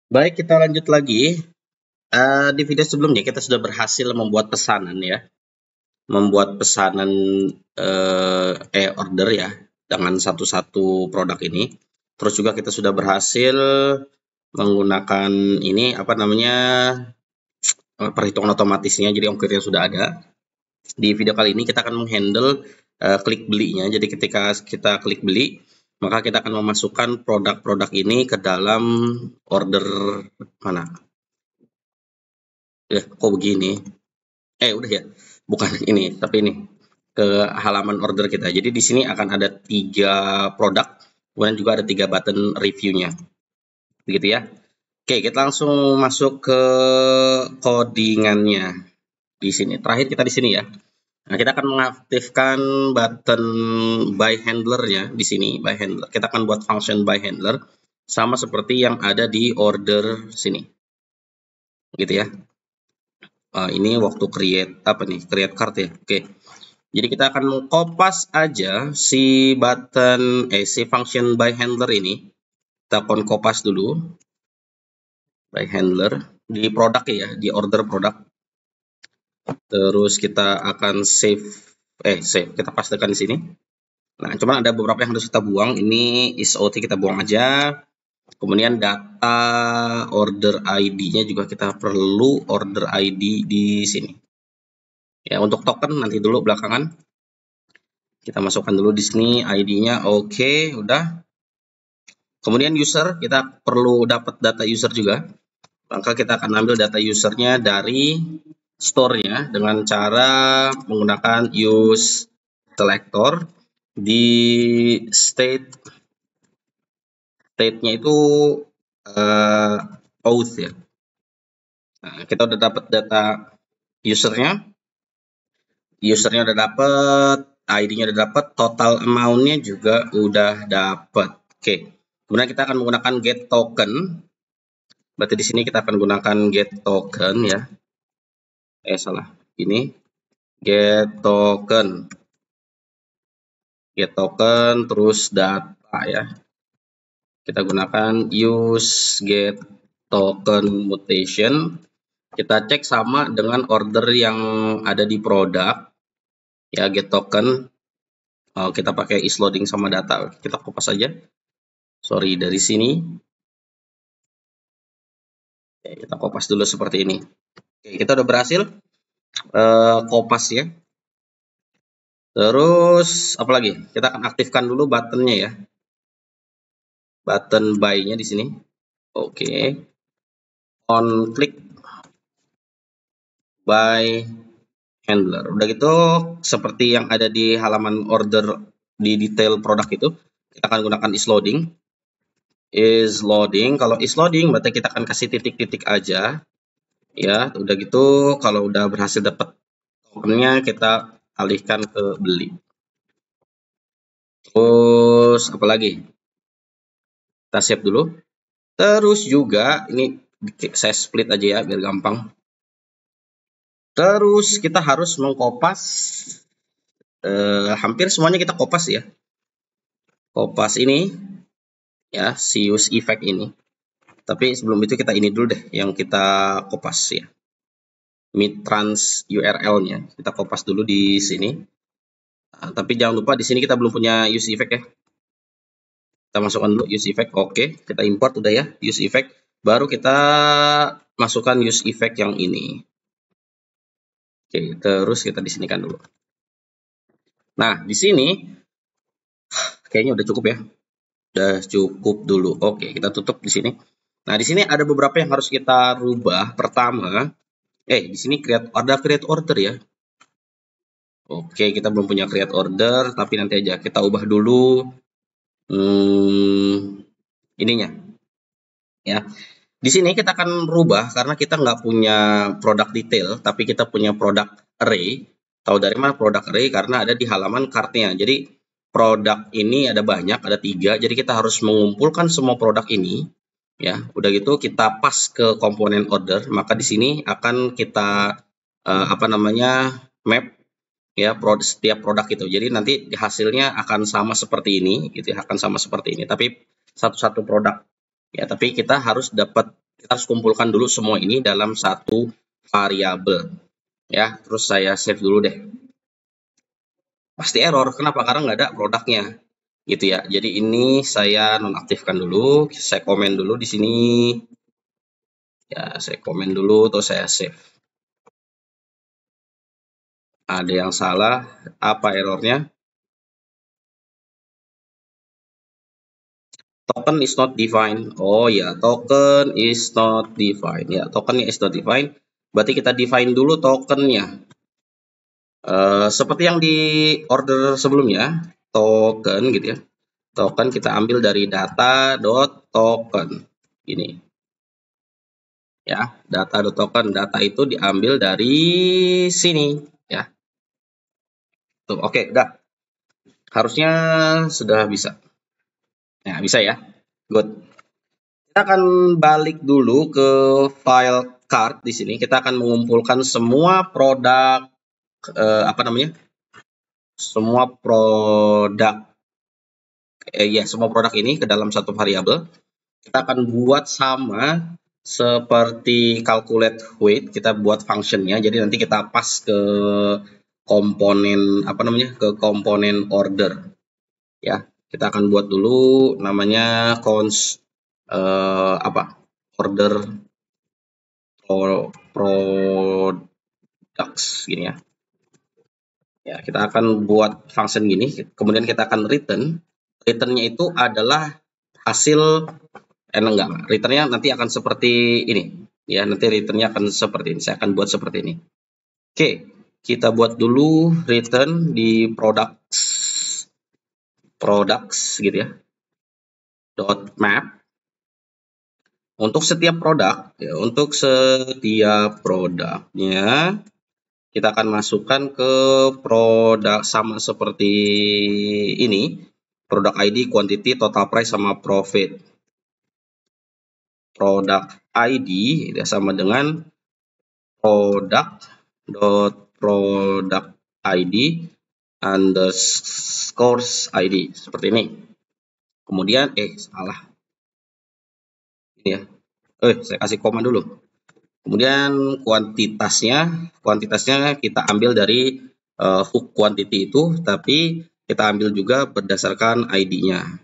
Baik, kita lanjut lagi. Di video sebelumnya kita sudah berhasil membuat pesanan ya, membuat pesanan order ya dengan satu-satu produk ini. Terus juga kita sudah berhasil menggunakan ini apa namanya perhitungan otomatisnya, jadi ongkirnya sudah ada. Di video kali ini kita akan menghandle klik belinya. Jadi ketika kita klik beli, maka kita akan memasukkan produk-produk ini ke dalam order mana? Kok begini? Udah ya, bukan ini, tapi ini ke halaman order kita. Jadi di sini akan ada 3 produk, kemudian juga ada 3 button reviewnya, begitu ya. Oke, kita langsung masuk ke codingannya di sini. Terakhir kita di sini ya. Nah, kita akan mengaktifkan button by handler-nya di sini, by handler. Kita akan buat function by handler sama seperti yang ada di order sini. Gitu ya. Ini waktu create apa nih? Create card ya. Oke. Jadi kita akan kopas aja si button si function by handler ini. Kita akan kopas dulu by handler di produk ya, di order produk. Terus kita akan save kita pastikan di sini. Nah, cuman ada beberapa yang harus kita buang. Ini isOT kita buang aja. Kemudian data order ID-nya juga kita perlu order ID di sini. Ya, untuk token nanti dulu belakangan. Kita masukkan dulu di sini ID-nya. Oke, udah. Kemudian user, kita perlu dapat data user juga. Maka kita akan ambil data usernya dari store-nya dengan cara menggunakan use selector di state-nya itu auth ya. Nah, kita udah dapat data usernya udah dapat, ID-nya udah dapat, total amount-nya juga udah dapat. Oke. Kemudian kita akan menggunakan get token. Berarti di sini kita akan gunakan get token ya. Salah. Ini get token. Get token terus data ya. Kita gunakan use get token mutation. Kita cek sama dengan order yang ada di produk. Ya, get token. Kita pakai isLoading sama data. Kita kopas saja. Sorry, dari sini. Kita kopas dulu seperti ini. Oke, kita udah berhasil kopas ya. Terus apa lagi? Kita akan aktifkan dulu buttonnya ya. Button buy-nya di sini. Oke. On click by handler. Udah gitu seperti yang ada di halaman order di detail produk itu, kita akan gunakan isLoading. isLoading, kalau isLoading berarti kita akan kasih titik-titik aja. Ya, udah gitu kalau udah berhasil dapat tokennya kita alihkan ke beli. Terus apa lagi? Kita save dulu. Terus juga ini saya split aja ya biar gampang. Terus kita harus mengkopas hampir semuanya kita kopas ya. Kopas ini ya, si use effect ini. Tapi sebelum itu kita ini dulu deh yang kita kopas ya. Midtrans URL-nya kita kopas dulu di sini. Tapi jangan lupa di sini kita belum punya use effect ya. Kita masukkan dulu use effect. Oke, kita import udah ya use effect. Baru kita masukkan use effect yang ini. Oke, terus kita disinikan dulu. Nah, di sini kayaknya udah cukup ya. Udah cukup dulu. Oke, kita tutup di sini. Nah, di sini ada beberapa yang harus kita rubah. Pertama, di sini create order ya. Oke, kita belum punya create order, tapi nanti aja kita ubah dulu ininya. Ya. Di sini kita akan rubah karena kita nggak punya produk detail, tapi kita punya produk array. Tahu dari mana produk array? Karena ada di halaman card-nya. Jadi produk ini ada banyak, ada 3. Jadi kita harus mengumpulkan semua produk ini. Ya, udah gitu kita pas ke komponen order. Maka di sini akan kita map ya setiap produk itu. Jadi nanti hasilnya akan sama seperti ini, gitu ya, akan sama seperti ini. Tapi satu-satu produk Ya, tapi kita harus kumpulkan dulu semua ini dalam satu variabel. Ya, terus saya save dulu deh. Pasti error, kenapa? Karena nggak ada produknya. Gitu ya. Jadi ini saya nonaktifkan dulu, saya komen dulu di sini. Ya, saya komen dulu, terus saya save. Ada yang salah, apa errornya? Token is not defined. Oh ya, token is not defined. Ya, tokennya is not defined. Berarti kita define dulu tokennya. Seperti yang di order sebelumnya, token gitu ya. Token kita ambil dari data.token. Ini. Ya, data.token. Data itu diambil dari sini, ya. Tuh, oke, udah. Harusnya sudah bisa. Nah, bisa ya. Good. Kita akan balik dulu ke file card di sini. Kita akan mengumpulkan semua produk semua produk semua produk ini ke dalam satu variabel. Kita akan buat sama seperti calculate weight, kita buat functionnya. Jadi nanti kita pas ke komponen ke komponen order. Ya, kita akan buat dulu namanya order products gini ya. Ya, kita akan buat function gini, kemudian kita akan returnnya itu adalah hasil returnnya nanti akan seperti ini ya, nanti returnnya akan seperti ini, saya akan buat seperti ini. Oke, kita buat dulu return di products gitu ya, dot map. Untuk setiap produk ya, untuk setiap produknya kita akan masukkan ke produk sama seperti ini, produk ID, quantity, total price, sama profit. Produk ID ya, sama dengan product ID underscores ID, seperti ini. Kemudian salah ini ya, saya kasih koma dulu. Kemudian kuantitasnya kita ambil dari hook quantity itu, tapi kita ambil juga berdasarkan ID-nya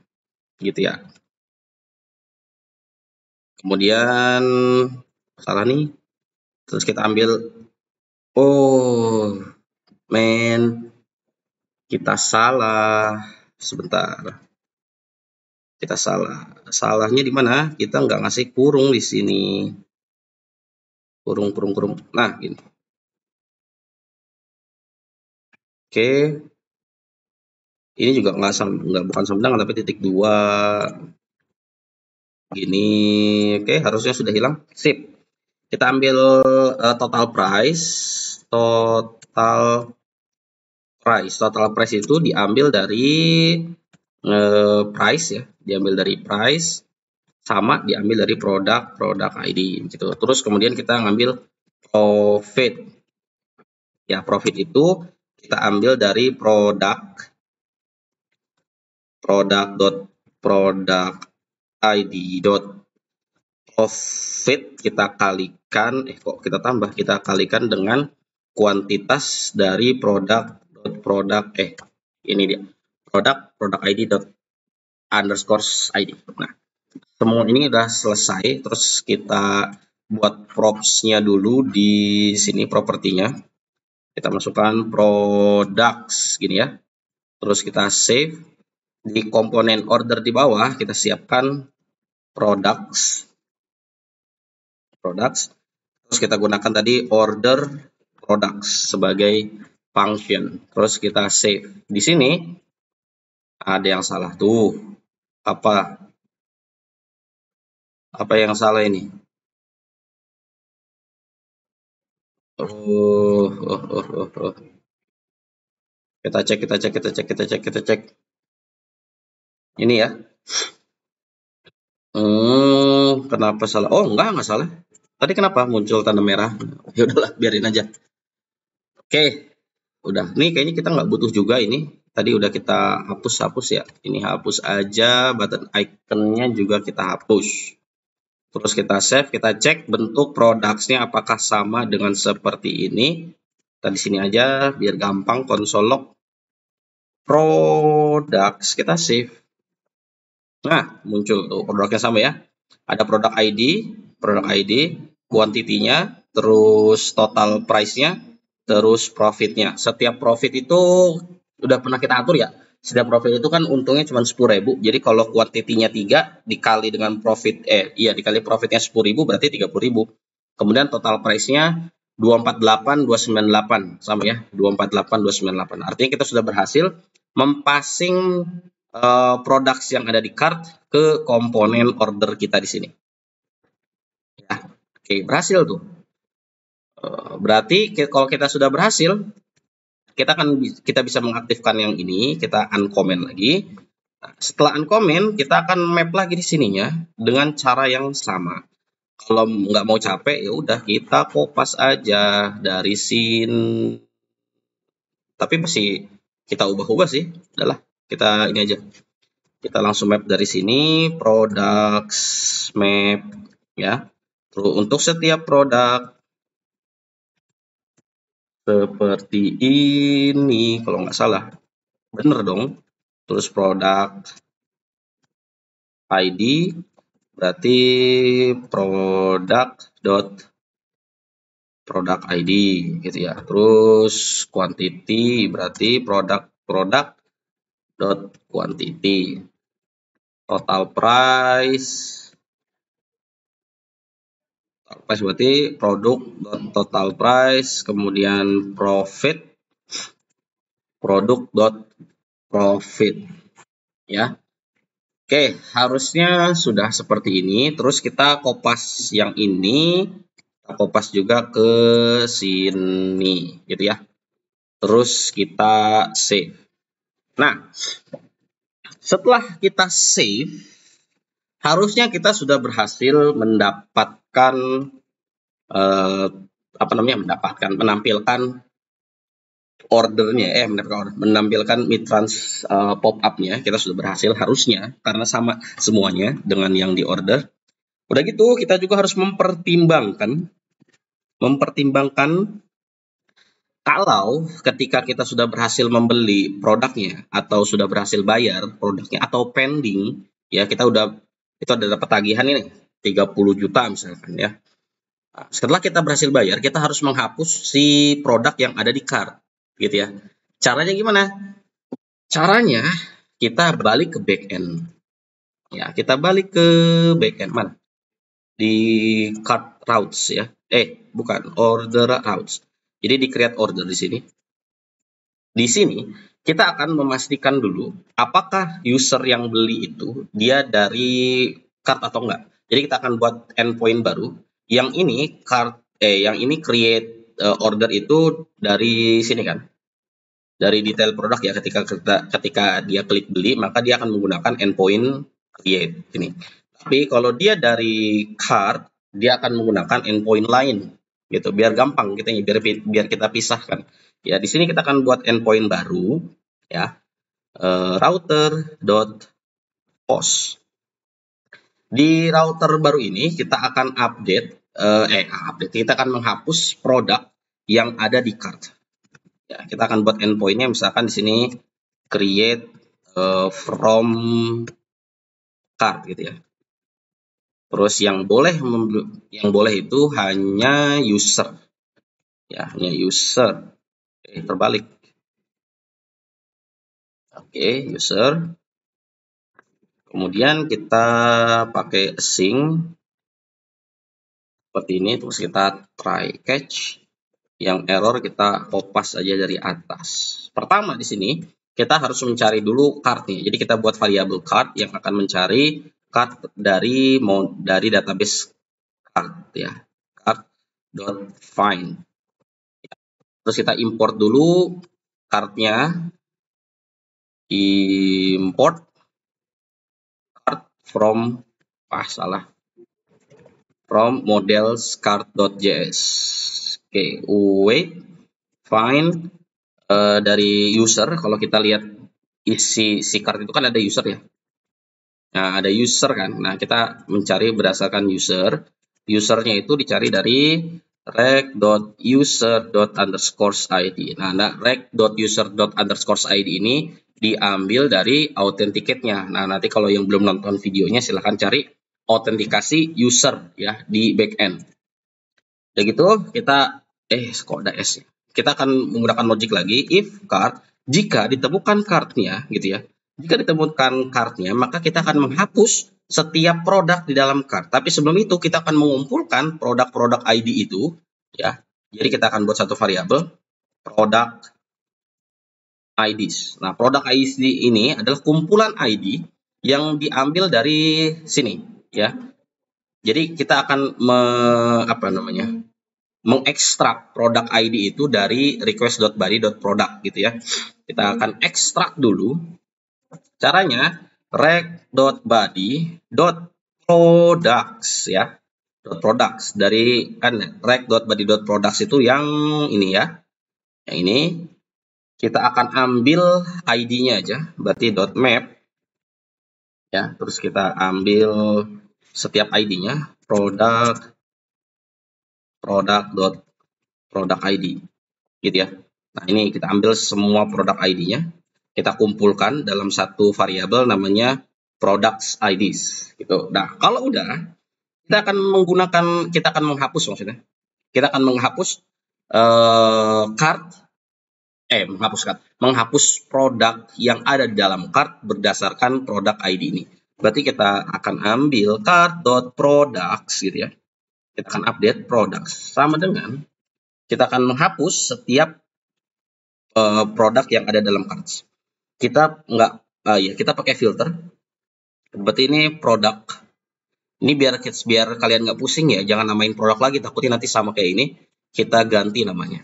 gitu ya. Kemudian salah nih, terus kita ambil kita salah, sebentar, kita salahnya di mana? Kita nggak ngasih kurung di sini, kurung. Nah, gini. Oke, ini juga bukan sama dengan, tapi titik 2 gini. Oke, harusnya sudah hilang. Sip. Kita ambil total price itu diambil dari price ya, sama diambil dari produk ID gitu. Terus kemudian kita ngambil profit. Ya, profit itu kita ambil dari product ID profit, kita kalikan dengan kuantitas dari produk ID underscores ID. Nah, semua ini udah selesai. Terus kita buat props-nya dulu di sini, propertinya. Kita masukkan products gini ya. Terus kita save. Di komponen order di bawah kita siapkan products. Terus kita gunakan tadi order products sebagai function. Terus kita save. Di sini ada yang salah tuh. Apa yang salah ini? Kita cek. Ini ya. Kenapa salah? Oh, enggak salah. Tadi kenapa muncul tanda merah? Ya udahlah, biarin aja. Oke, udah. Nih kayaknya kita nggak butuh juga ini. Tadi udah kita hapus ya. Ini hapus aja, button iconnya juga kita hapus. Terus kita save, kita cek bentuk products-nya apakah sama dengan seperti ini. Kita di sini aja biar gampang, console log products, kita save. Nah, muncul tuh produknya sama ya. Ada produk ID, quantity-nya, terus total price-nya, terus profit-nya. Setiap profit itu udah pernah kita atur ya. Setiap profit itu kan untungnya cuma 10.000. Jadi kalau quantity-nya 3 dikali dengan profit dikali profitnya 10.000 berarti 30.000. Kemudian total price-nya 248 298 sama ya, 248 298. Artinya kita sudah berhasil mempassing products yang ada di cart ke komponen order kita di sini. Ya, oke, berhasil tuh. Berarti kalau kita sudah berhasil, kita bisa mengaktifkan yang ini, kita uncomment lagi. Nah, setelah uncomment, kita akan map lagi di sininya dengan cara yang sama. Kalau nggak mau capek, ya udah kita kopas aja dari scene. Tapi masih kita ubah-ubah sih. Udahlah, kita ini aja. Kita langsung map dari sini, products map ya. Terus untuk setiap produk seperti ini, kalau nggak salah, bener dong. Terus produk ID berarti produk ID gitu ya. Terus quantity berarti produk dot quantity. Total price berarti produk dot total price, kemudian produk dot profit ya. Oke, harusnya sudah seperti ini. Terus kita kopas yang ini, kita kopas juga ke sini gitu ya. Terus kita save. Nah, setelah kita save, harusnya kita sudah berhasil mendapatkan menampilkan ordernya, menampilkan Midtrans pop-up-nya. Kita sudah berhasil harusnya, karena sama semuanya dengan yang di order. Udah gitu, kita juga harus mempertimbangkan kalau ketika kita sudah berhasil membeli produknya atau sudah berhasil bayar produknya atau pending, ya itu ada dapat tagihan ini 30 juta misalkan ya. Setelah kita berhasil bayar, kita harus menghapus si produk yang ada di cart gitu ya. Caranya gimana? Caranya kita balik ke backend. Ya, kita balik ke backend mana? Di cart routes ya. Bukan, order routes. Jadi di create order di sini. Di sini kita akan memastikan dulu apakah user yang beli itu dia dari cart atau enggak. Jadi kita akan buat endpoint baru. Yang ini create order itu dari sini kan. Dari detail produk ya, ketika dia klik beli maka dia akan menggunakan endpoint create ini. Tapi kalau dia dari cart, dia akan menggunakan endpoint lain gitu, biar gampang kita biar kita pisahkan. Ya, di sini kita akan buat endpoint baru ya. Router.post. Di router baru ini kita akan kita akan menghapus produk yang ada di cart. Ya, kita akan buat endpointnya misalkan di sini create from cart gitu ya. Terus yang boleh itu hanya user. Ya, hanya user. Terbalik. Oke, user. Kemudian kita pakai async seperti ini, terus kita try catch. Yang error kita kopas aja dari atas. Pertama di sini kita harus mencari dulu cart-nya. Jadi kita buat variabel cart yang akan mencari cart dari database cart ya. Cart.find. Terus kita import dulu cart-nya. Import cart from from models cart.js. Oke, wait, find dari user. Kalau kita lihat isi si cart itu kan ada user ya. Nah, ada user kan. Nah, kita mencari berdasarkan user. Usernya itu dicari dari rec.user._id. Nah, rec.user._id ini diambil dari authenticate-nya. Nah, nanti kalau yang belum nonton videonya silahkan cari autentikasi user ya di backend. Udah gitu kita kok ada S ya. Kita akan menggunakan logic lagi if card jika ditemukan cardnya gitu ya. Jika ditemukan cardnya maka kita akan menghapus setiap produk di dalam card. Tapi sebelum itu kita akan mengumpulkan produk-produk ID itu ya. Jadi kita akan buat satu variabel product IDs. Nah, produk ID ini adalah kumpulan ID yang diambil dari sini ya. Jadi kita akan mengekstrak produk ID itu dari request.body.product gitu ya. Kita akan ekstrak dulu. Caranya rec.body.products ya. .products dari kan rec.body.products itu yang ini ya. Yang ini kita akan ambil ID-nya aja, berarti .map ya. Terus kita ambil setiap ID-nya product ID gitu ya. Nah, ini kita ambil semua produk ID-nya, kita kumpulkan dalam satu variabel namanya products IDs gitu. Nah, kalau udah kita akan menghapus maksudnya. Kita akan menghapus menghapus produk yang ada di dalam cart berdasarkan produk ID ini. Berarti kita akan ambil cart.products gitu ya. Kita akan update products sama dengan kita akan menghapus setiap produk yang ada dalam cards. Kita kita pakai filter. Berarti ini produk. Ini biar kalian nggak pusing ya, jangan namain produk lagi, takutnya nanti sama kayak ini. Kita ganti namanya.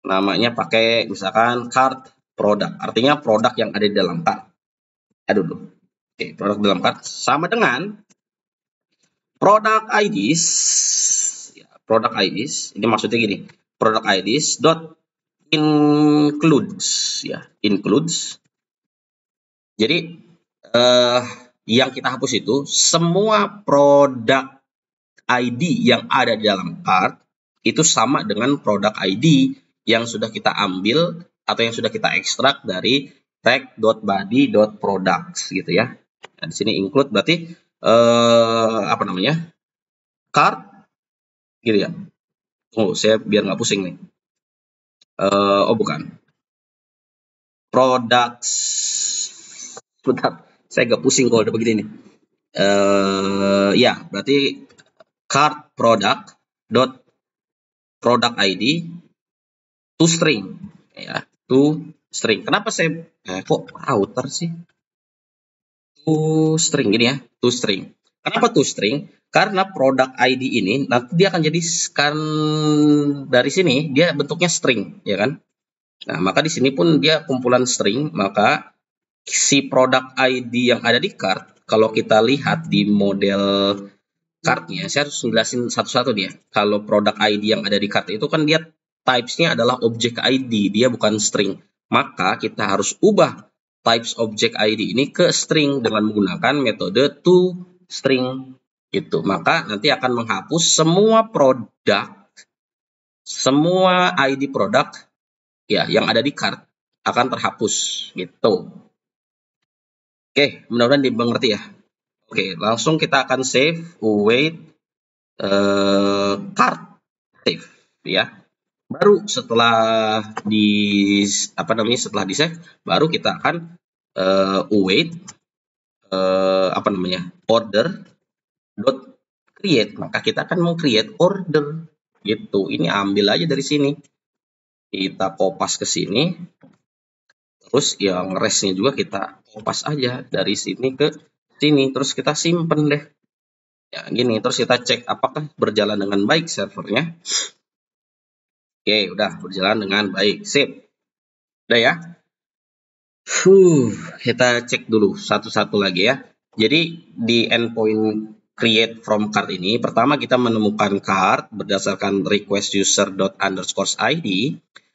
Namanya pakai misalkan card produk. Artinya produk yang ada di dalam card. Aduh dulu. Oke, produk dalam card sama dengan product IDs. Ya, product IDs. Ini maksudnya gini. Product IDs dot includes ya, includes. Jadi yang kita hapus itu semua produk ID yang ada di dalam cart itu sama dengan produk ID yang sudah kita ambil atau yang sudah kita ekstrak dari rec.body.products gitu ya. Nah, di sini include berarti cart gitu ya. Oh, saya biar nggak pusing nih. Bukan. Products. Bentar, saya agak pusing kalau udah begini nih. Ya, berarti card product dot product ID to string ya, to string. Kenapa saya kok router sih? To string gini ya, to string. Kenapa to string? Karena produk ID ini nanti dia akan jadikan dari sini dia bentuknya string, ya kan? Nah, maka di sini pun dia kumpulan string, maka si produk ID yang ada di card, kalau kita lihat di model cardnya, saya harus jelasin satu-satu dia. Kalau produk ID yang ada di card itu kan dia types-nya adalah object ID, dia bukan string. Maka kita harus ubah types object ID ini ke string dengan menggunakan metode toString itu. Maka nanti akan menghapus semua ID produk ya yang ada di card akan terhapus gitu. Oke, mudah-mudahan dimengerti ya. Oke, langsung kita akan save await card save ya. Baru setelah setelah di save baru kita akan await order dot create. Maka kita akan meng-create order gitu. Ini ambil aja dari sini. Kita kopas ke sini. Terus yang restnya juga kita kopas aja dari sini ke sini. Terus kita simpen deh. Ya, gini. Terus kita cek apakah berjalan dengan baik servernya. Oke, udah berjalan dengan baik. Sip. Udah ya. Kita cek dulu satu-satu lagi ya. Jadi di endpoint create from card ini, pertama kita menemukan card berdasarkan request user._id.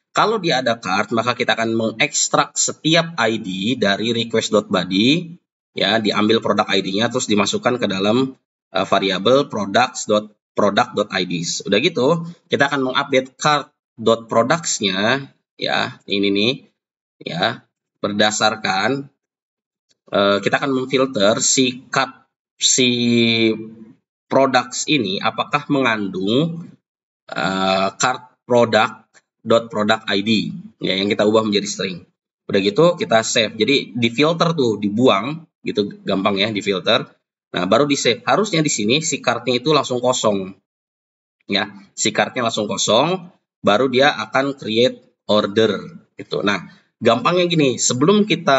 Kalau dia ada card, maka kita akan mengekstrak setiap ID dari request.body, ya, diambil produk ID-nya, terus dimasukkan ke dalam variabel product.IDs. Udah gitu, kita akan mengupdate card.products-nya, ya, ini nih, ya, berdasarkan kita akan memfilter si products ini apakah mengandung card product ID, ya, yang kita ubah menjadi string. Udah gitu kita save. Jadi difilter tuh, dibuang gitu, gampang ya, difilter. Nah, baru di save. Harusnya di sini si cardnya itu langsung kosong. Ya, si cardnya langsung kosong, baru dia akan create order gitu. Nah, gampangnya gini, sebelum kita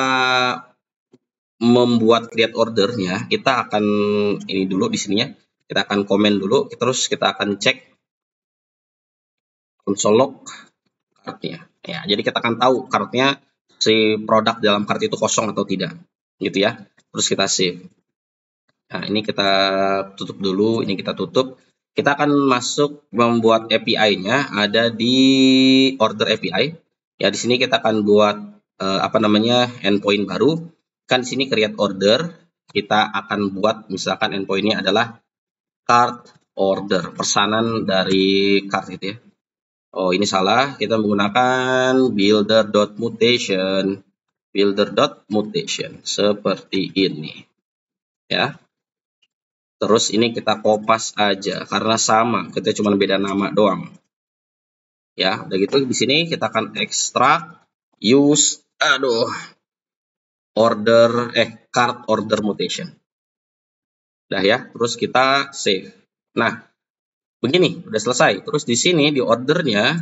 membuat create ordernya, kita akan ini dulu di sininya, kita akan komen dulu, terus kita akan cek console log cardnya. Ya, jadi kita akan tahu cardnya, si produk dalam card itu kosong atau tidak, gitu ya. Terus kita save. Nah, ini kita tutup dulu, ini kita tutup. Kita akan masuk membuat API-nya ada di order API. Ya, di sini kita akan buat endpoint baru. Kan di sini create order, kita akan buat misalkan endpoint-nya adalah card order, pesanan dari card gitu ya. Oh, ini salah, kita menggunakan builder.mutation seperti ini ya. Terus ini kita kopas aja karena sama, kita cuma beda nama doang. Ya, udah gitu di sini kita akan ekstrak use card order mutation. Udah ya, terus kita save. Nah, begini, udah selesai. Terus di sini di ordernya,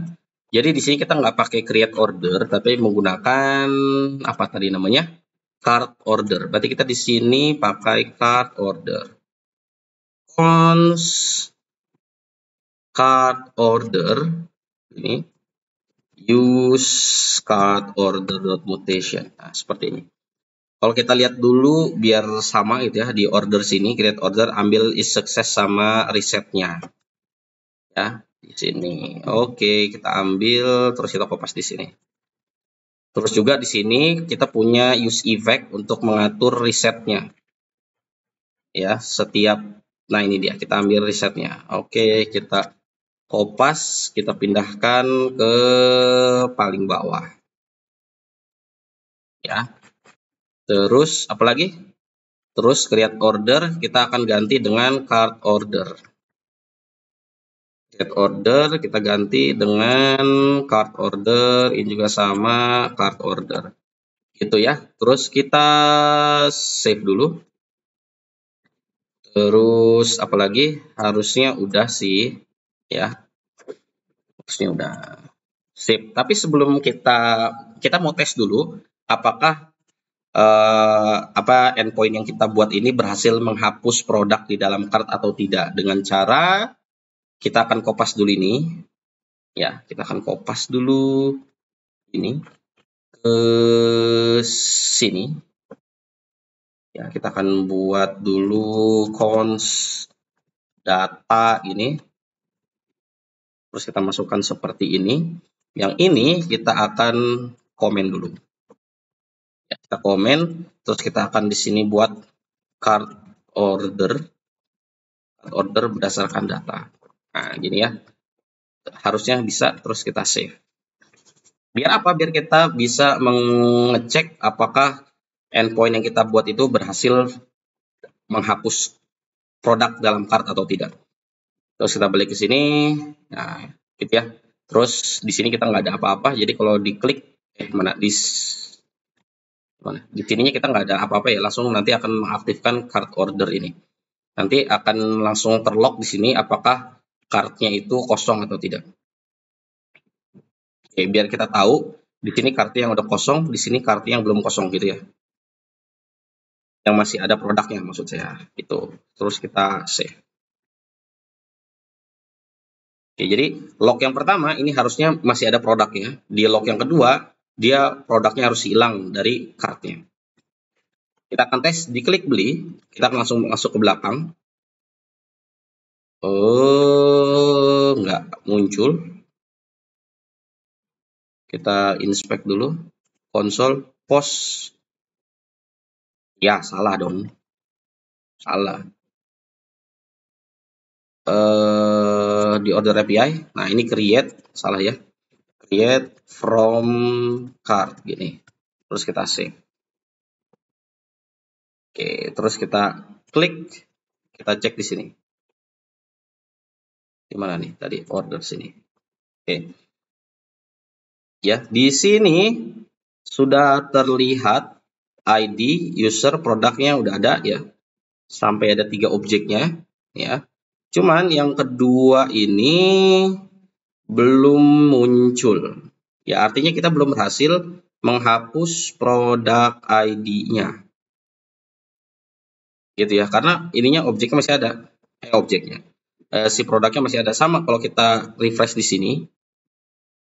jadi di sini kita nggak pakai create order, tapi menggunakan apa tadi namanya? Card order. Berarti kita di sini pakai card order. Cons card order ini use card order.mutation. Nah, seperti ini. Kalau kita lihat dulu biar sama gitu ya, di order sini create order ambil is success sama resetnya. Ya, di sini. Oke, kita ambil terus kita kopas di sini. Terus juga di sini kita punya use effect untuk mengatur resetnya. Ya, nah ini dia, kita ambil resetnya. Oke, kita kopas, kita pindahkan ke paling bawah. Ya. Terus apalagi? Terus create order kita akan ganti dengan card order. Create order kita ganti dengan card order, ini juga sama card order. Gitu ya. Terus kita save dulu. Terus apalagi? Harusnya udah sih ya. Harusnya udah save. Tapi sebelum kita mau tes dulu apakah endpoint yang kita buat ini berhasil menghapus produk di dalam cart atau tidak, dengan cara kita akan kopas dulu ini ya, kita akan kopas dulu ini ke sini ya, kita akan buat dulu cons data ini, terus kita masukkan seperti ini. Yang ini kita akan komen dulu ya, kita komen, terus kita akan di sini buat card order berdasarkan data. Nah, gini ya. Harusnya bisa, terus kita save. Biar apa? Biar kita bisa mengecek apakah endpoint yang kita buat itu berhasil menghapus produk dalam cart atau tidak. Terus kita balik ke sini. Nah, gitu ya. Terus di sini kita nggak ada apa-apa. Jadi kalau diklik di sininya kita nggak ada apa-apa ya, langsung nanti akan mengaktifkan cart order ini. Nanti akan langsung terlock di sini apakah kartnya itu kosong atau tidak. Oke, biar kita tahu di sini kartu yang udah kosong, di sini kartu yang belum kosong gitu ya. Yang masih ada produknya maksud saya. Itu. Terus kita save. Oke, jadi log yang pertama ini harusnya masih ada produknya. Di log yang kedua, dia produknya harus hilang dari kartnya. Kita akan tes, diklik beli, kita akan langsung masuk ke belakang. Oh, nggak muncul. Kita inspect dulu konsol post. Ya, salah dong. Salah. Di order API. Nah, ini create, salah ya. Create from cart gini. Terus kita save. Oke, terus kita klik, kita cek di sini. Di mana nih tadi order sini? Oke. Ya, di sini sudah terlihat ID user produknya udah ada ya. Sampai ada 3 objeknya ya. Cuman yang kedua ini belum muncul. Ya, artinya kita belum berhasil menghapus produk ID-nya. Gitu ya, karena ininya objeknya masih ada. Objeknya. Si produknya masih ada. Sama kalau kita refresh di sini.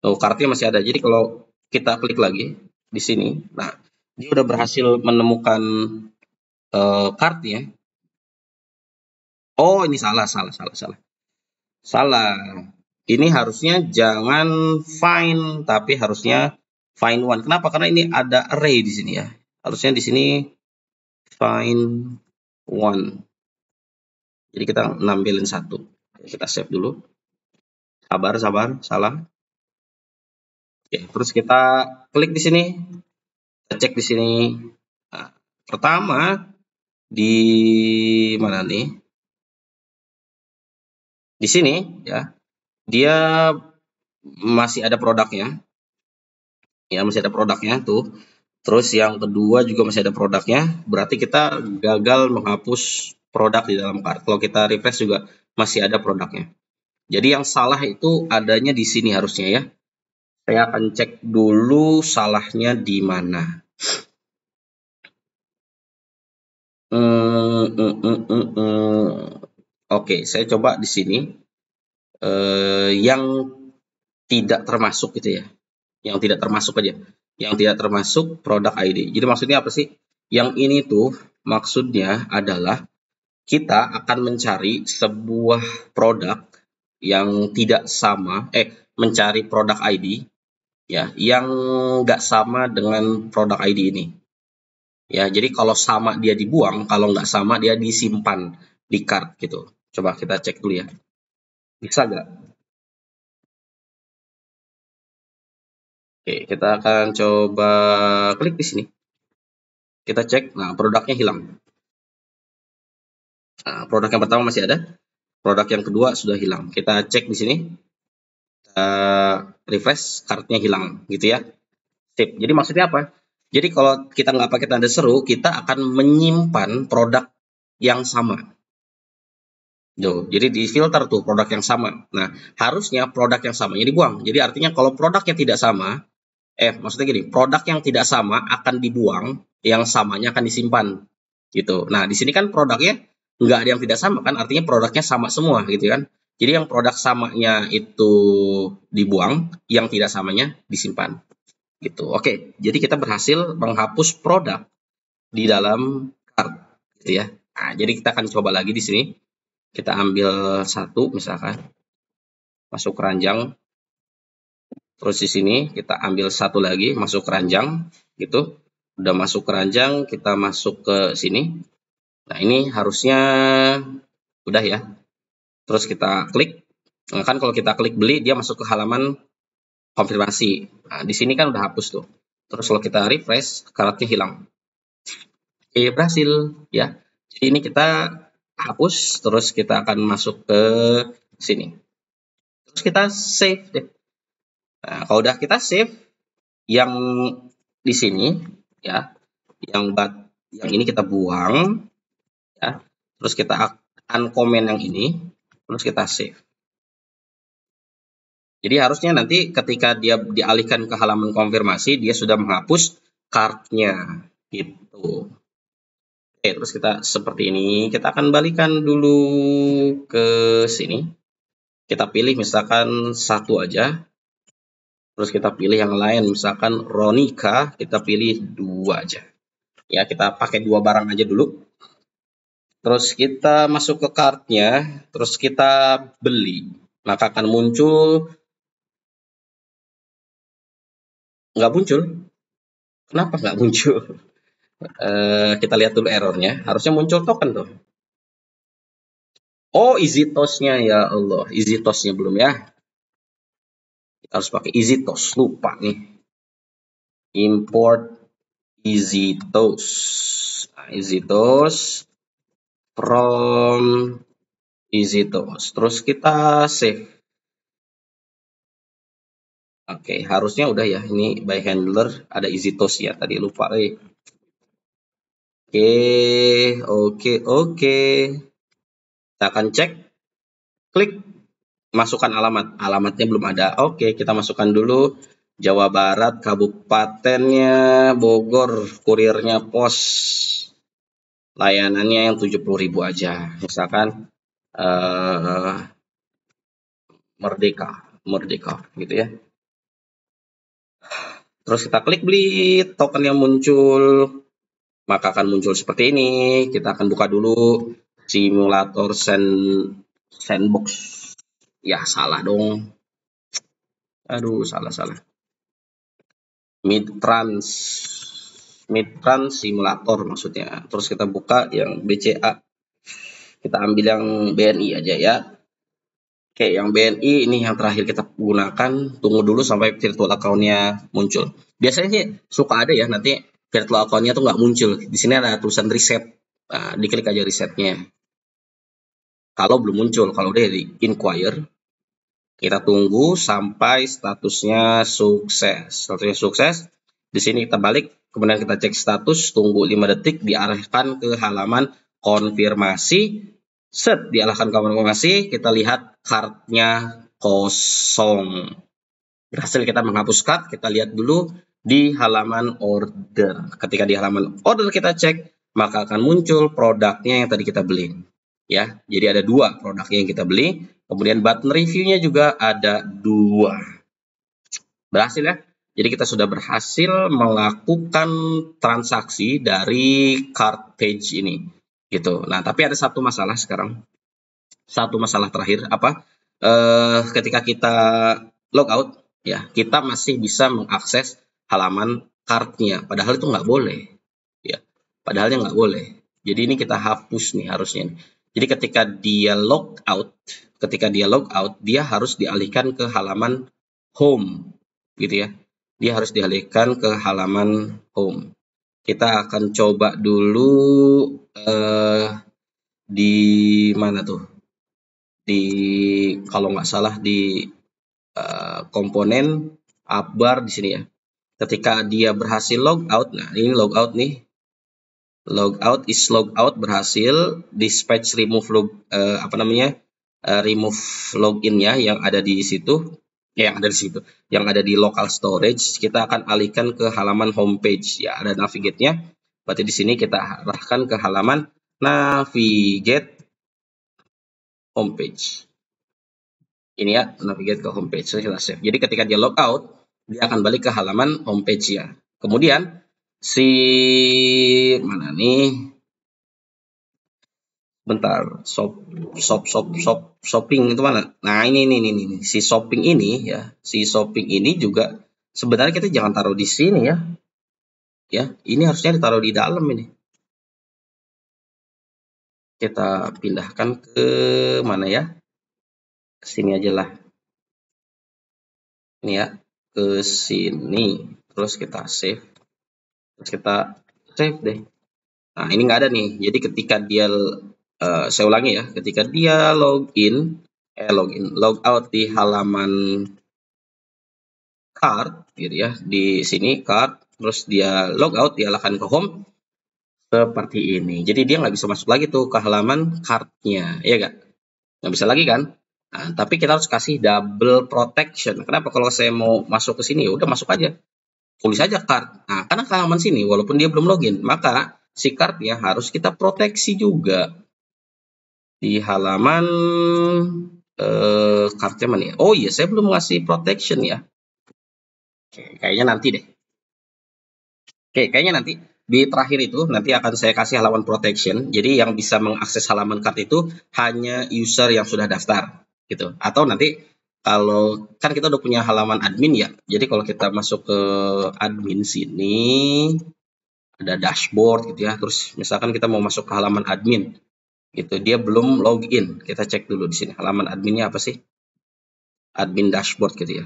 Tuh, kartunya masih ada. Jadi kalau kita klik lagi di sini, nah, dia udah berhasil menemukan kartunya. Oh, ini salah. Salah. Ini harusnya jangan find, tapi harusnya find one. Kenapa? Karena ini ada array di sini ya. Harusnya di sini find one. Jadi kita nampilin satu. Kita save dulu. Sabar, salah. Oke, terus kita klik di sini. Kita cek di sini. Nah, pertama di mana nih? Di sini ya. Dia masih ada produknya. Ya, masih ada produknya tuh. Terus yang kedua juga masih ada produknya, berarti kita gagal menghapus produk di dalam cart. Kalau kita refresh juga masih ada produknya. Jadi yang salah itu adanya di sini harusnya ya. Saya akan cek dulu salahnya di mana. Oke, saya coba di sini yang tidak termasuk gitu ya. Yang tidak termasuk aja. Yang tidak termasuk produk ID. Jadi maksudnya apa sih? Yang ini tuh maksudnya adalah kita akan mencari sebuah produk yang tidak sama, mencari produk ID ya, yang nggak sama dengan produk ID ini. Ya, jadi kalau sama dia dibuang, kalau nggak sama dia disimpan di cart gitu. Coba kita cek dulu ya. Bisa nggak? Oke, kita akan coba klik di sini. Kita cek, nah produknya hilang. Nah, produk yang pertama masih ada, produk yang kedua sudah hilang. Kita cek di sini, refresh, kartunya hilang, gitu ya. Sip. Jadi maksudnya apa? Jadi kalau kita nggak pakai tanda seru, kita akan menyimpan produk yang sama. Jadi di filter tuh produk yang sama. Nah, harusnya produk yang sama ini dibuang. Jadi artinya kalau produknya tidak sama, maksudnya gini, produk yang tidak sama akan dibuang, yang samanya akan disimpan. Gitu. Nah, di sini kan produknya nggak ada yang tidak sama kan, artinya produknya sama semua gitu kan. Jadi yang produk samanya itu dibuang, yang tidak samanya disimpan. Gitu. Oke, jadi kita berhasil menghapus produk di dalam cart gitu ya. Nah, jadi kita akan coba lagi di sini. Kita ambil satu misalkan, masuk keranjang. Terus di sini kita ambil satu lagi, masuk keranjang gitu. Udah masuk keranjang, kita masuk ke sini. Nah, ini harusnya udah ya. Terus kita klik. Nah, kan kalau kita klik beli, dia masuk ke halaman konfirmasi. Nah, di sini kan udah hapus tuh. Terus kalau kita refresh, karatnya hilang. Oke, berhasil ya. Jadi ini kita hapus, terus kita akan masuk ke sini. Terus kita save deh. Nah, kalau udah kita save, yang di sini ya, yang ini kita buang ya. Terus kita uncomment yang ini, terus kita save. Jadi harusnya nanti ketika dia dialihkan ke halaman konfirmasi, dia sudah menghapus kartnya gitu. Oke, terus kita seperti ini. Kita akan balikan dulu ke sini. Kita pilih misalkan satu aja. Terus kita pilih yang lain. Misalkan Ronika, kita pilih dua aja. Ya, kita pakai dua barang aja dulu. Terus kita masuk ke kartnya. Terus kita beli. Maka akan muncul nggak muncul. Kenapa nggak muncul? Kita lihat dulu errornya. Harusnya muncul token tuh. Oh, EasyToast-nya ya Allah. EasyToast-nya belum ya. Kita harus pakai EasyToast. Lupa nih. Import EasyToast. Nah, EasyToast from EasyToast. Terus kita save. Oke, harusnya udah ya. Ini by handler ada EasyToast ya. Tadi lupa. Oke. Kita akan cek. Klik. Masukkan alamat. Alamatnya belum ada. Oke, kita masukkan dulu. Jawa Barat, kabupatennya Bogor, kurirnya pos. Layanannya yang 70.000 aja. Misalkan Merdeka gitu ya. Terus kita klik beli, token yang muncul maka akan muncul seperti ini. Kita akan buka dulu simulator sandbox. Ya, salah dong. Aduh, salah. Midtrans simulator maksudnya. Terus kita buka yang BCA. Kita ambil yang BNI aja ya. Oke, yang BNI ini yang terakhir kita gunakan. Tunggu dulu sampai virtual account-nya muncul. Biasanya sih suka ada ya, nanti virtual account-nya tuh nggak muncul. Di sini ada tulisan reset. Nah, diklik aja resetnya. Kalau belum muncul, kalau udah di inquire, kita tunggu sampai statusnya sukses. Statusnya sukses. Di sini kita balik, kemudian kita cek status, tunggu 5 detik, diarahkan ke halaman konfirmasi. Set, diarahkan ke konfirmasi, kita lihat kartnya kosong. Berhasil kita menghapus card, kita lihat dulu di halaman order. Ketika di halaman order kita cek, maka akan muncul produknya yang tadi kita beli. Ya, jadi ada 2 produknya yang kita beli. Kemudian button reviewnya juga ada 2. Berhasil ya. Jadi kita sudah berhasil melakukan transaksi dari card page ini. Gitu. Nah, tapi ada satu masalah sekarang. Satu masalah terakhir apa? Ketika kita logout, ya kita masih bisa mengakses halaman cardnya. Padahal itu nggak boleh. Ya, padahalnya nggak boleh. Jadi ini kita hapus nih harusnya. Jadi ketika dia logout, dia harus dialihkan ke halaman home, gitu ya. Dia harus dialihkan ke halaman home. Kita akan coba dulu di mana tuh? Kalau nggak salah di komponen upbar di sini ya. Ketika dia berhasil logout, nah ini logout nih. Logout is logout berhasil, dispatch remove remove login-nya yang ada di situ, yang ada di local storage, kita akan alihkan ke halaman homepage ya, ada navigate-nya. Berarti di sini kita arahkan ke halaman navigate homepage. Ini ya, navigate ke homepage. So, kita save. Jadi ketika dia logout, dia akan balik ke halaman homepage ya. Kemudian mana nih? Bentar, shopping itu mana? Nah, ini si shopping ini ya. Si shopping ini juga sebenarnya kita jangan taruh di sini ya. Ya, ini harusnya ditaruh di dalam ini. Kita pindahkan ke mana ya? Ke sini aja lah. Ini ya, ke sini. Terus kita save. Terus kita save deh. Nah, ini nggak ada nih. Jadi ketika dia saya ulangi ya, ketika dia logout di halaman card gitu ya, di sini card, terus dia logout, diarahkan ke home seperti ini. Jadi dia nggak bisa masuk lagi tuh ke halaman cardnya, ya nggak bisa lagi kan? Nah, tapi kita harus kasih double protection. Kenapa? Kalau saya mau masuk ke sini, ya udah masuk aja, tulis aja card. Nah, karena ke halaman sini, walaupun dia belum login, maka si cardnya harus kita proteksi juga. Di halaman cardnya mana ya? Oh iya, saya belum ngasih protection ya. Oke, kayaknya nanti deh. Oke, kayaknya nanti di terakhir itu nanti akan saya kasih halaman protection. Jadi yang bisa mengakses halaman card itu hanya user yang sudah daftar gitu. Atau nanti kalau kan kita udah punya halaman admin ya. Jadi kalau kita masuk ke admin sini, ada dashboard gitu ya. Terus misalkan kita mau masuk ke halaman admin, gitu. Dia belum login. Kita cek dulu di sini halaman adminnya apa sih? Admin dashboard gitu ya.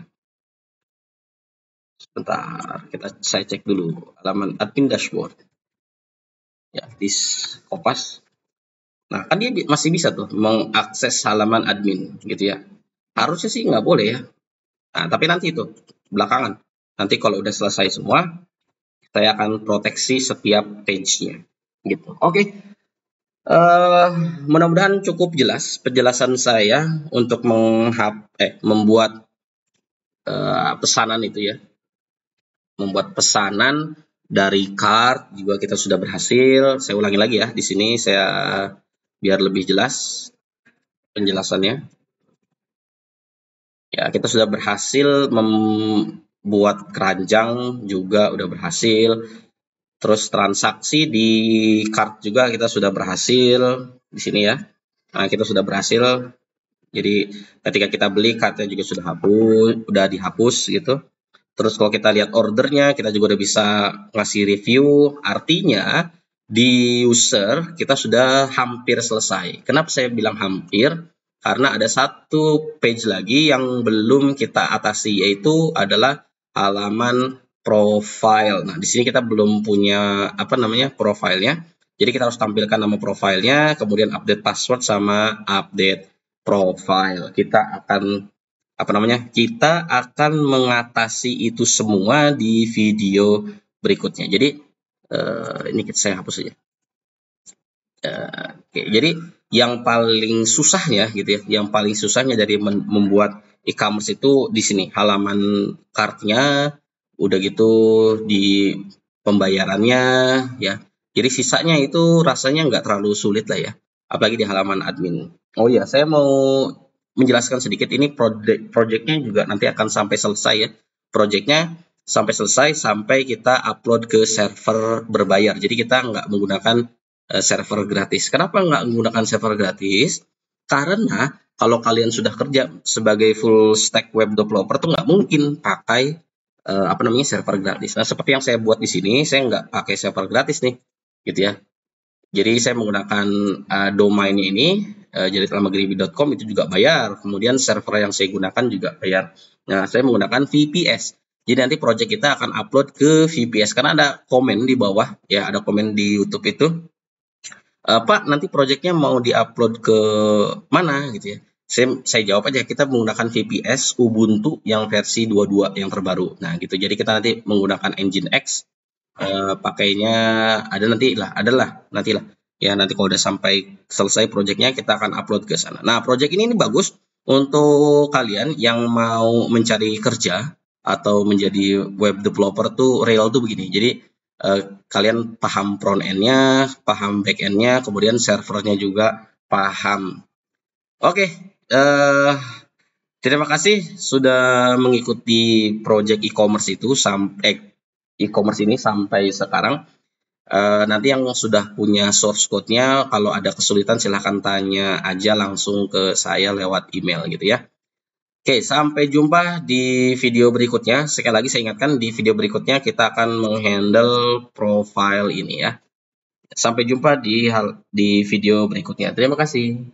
Sebentar, saya cek dulu halaman admin dashboard. Ya, di Kompas. Nah, kan dia masih bisa tuh mengakses halaman admin gitu ya. Harusnya sih nggak boleh ya. Nah, tapi nanti itu belakangan. Nanti kalau udah selesai semua, saya akan proteksi setiap page-nya gitu. Oke. Mudah-mudahan cukup jelas penjelasan saya untuk membuat pesanan itu ya. Membuat pesanan dari cart juga kita sudah berhasil. Saya ulangi lagi ya. Di sini saya biar lebih jelas penjelasannya. Ya, kita sudah berhasil membuat keranjang juga udah berhasil. Terus transaksi di cart juga kita sudah berhasil di sini ya. Nah, kita sudah berhasil. Jadi ketika kita beli kartnya juga sudah dihapus gitu. Terus kalau kita lihat ordernya, kita juga udah bisa ngasih review. Artinya di user kita sudah hampir selesai. Kenapa saya bilang hampir? Karena ada satu page lagi yang belum kita atasi, yaitu adalah halaman profile. Nah, di sini kita belum punya profilnya. Jadi kita harus tampilkan nama profilnya, kemudian update password sama update profile. Kita akan mengatasi itu semua di video berikutnya. Jadi ini saya hapus saja. Oke, jadi yang paling susahnya gitu ya, dari membuat e-commerce itu di sini halaman kartnya, udah gitu di pembayarannya ya. Jadi sisanya itu rasanya nggak terlalu sulit lah ya, apalagi di halaman admin. Oh iya, saya mau menjelaskan sedikit, ini projectnya juga nanti akan sampai selesai ya. Projectnya sampai selesai sampai kita upload ke server berbayar. Jadi kita nggak menggunakan server gratis. Kenapa nggak menggunakan server gratis? Karena kalau kalian sudah kerja sebagai full stack web developer tuh nggak mungkin pakai server gratis. Nah, seperti yang saya buat di sini, saya nggak pakai server gratis nih, gitu ya. Jadi saya menggunakan domainnya ini, jaditlamagribby.com itu juga bayar. Kemudian server yang saya gunakan juga bayar. Nah, saya menggunakan VPS. Jadi nanti project kita akan upload ke VPS karena ada komen di bawah ya, ada komen di YouTube itu. Pak, nanti projectnya mau diupload ke mana gitu ya. Saya jawab aja, kita menggunakan VPS Ubuntu yang versi 22 yang terbaru. Nah, gitu. Jadi kita nanti menggunakan Nginx, pakainya adalah nantilah. Ya, nanti kalau udah sampai selesai projectnya kita akan upload ke sana. Nah, project ini bagus untuk kalian yang mau mencari kerja atau menjadi web developer tuh real tuh begini. Jadi kalian paham front end-nya, paham back end-nya, kemudian servernya juga paham. Oke, terima kasih sudah mengikuti project e-commerce itu e-commerce ini sampai sekarang. Nanti yang sudah punya source code-nya, kalau ada kesulitan silahkan tanya aja langsung ke saya lewat email gitu ya. Oke, sampai jumpa di video berikutnya. Sekali lagi saya ingatkan, di video berikutnya kita akan menghandle profile ini ya. Sampai jumpa di video berikutnya. Terima kasih.